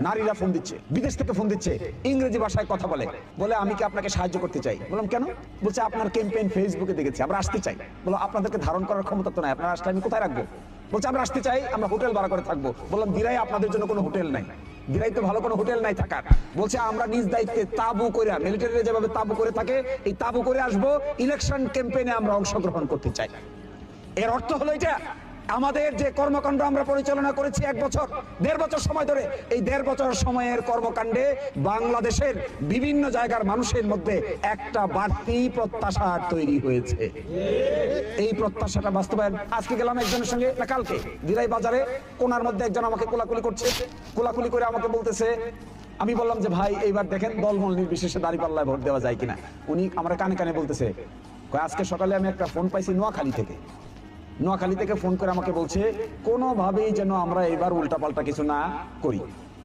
নারীরা ফোন দিচ্ছে, বিদেশ থেকে ফোন দিচ্ছে, ইংরেজি ভাষায় কথা বলে, বলে আমি কি আপনাকে সাহায্য করতে চাই। বললাম কেন? বলছে আপনার ক্যাম্পেইন ফেসবুকে দেখেছি, আমরা আসতে চাই। বলো আপনাদেরকে ধারণ করার ক্ষমতা তো নাই, আপনারা আসলে আমি কোথায় রাখবো? বলছে আমরা আসতে চাই, আমরা হোটেল ভাড়া করে থাকবো। বললাম দিরাই আপনাদের জন্য কোনো হোটেল নাই, দিরাই তো ভালো কোনো হোটেল নাই থাকার। বলছে আমরা নিজ দায়িত্বে তাবু করে, মিলিটারিরা যেভাবে তাবু করে থাকে এই তাবু করে আসবো, ইলেকশন ক্যাম্পেইনে আমরা অংশগ্রহণ করতে চাই। এর অর্থ হলো এটা, আমাদের যে কর্মকাণ্ড আমরা পরিচালনা করেছি 1 বছর 1.5 বছর সময় ধরে, এই 1.5 বছর সময়ের কর্মকাণ্ডে বাংলাদেশের বিভিন্ন জায়গার মানুষের মধ্যে একটা বাড়তি প্রত্যাশা তৈরি হয়েছে। এই প্রত্যাশাটা বাস্তবায়ন, আজকে গেলাম একজনের সঙ্গে, না কালকে দিরাই বাজারে কোনার মধ্যে একজন আমাকে কোলাকুলি করছে, কোলাকুলি করে আমাকে বলতেছে, আমি বললাম যে ভাই এইবার দেখেন দলমল নির্বিশেষে দাঁড়িপাল্লায় ভোট দেওয়া যায় কিনা। উনি আমার কানে কানে বলতেছে, আজকে সকালে আমি একটা ফোন পাইছি নোয়াখালী থেকে ফোন করে আমাকে বলছে কোনোভাবেই যেন আমরা এবার উল্টাপাল্টা কিছু না করি।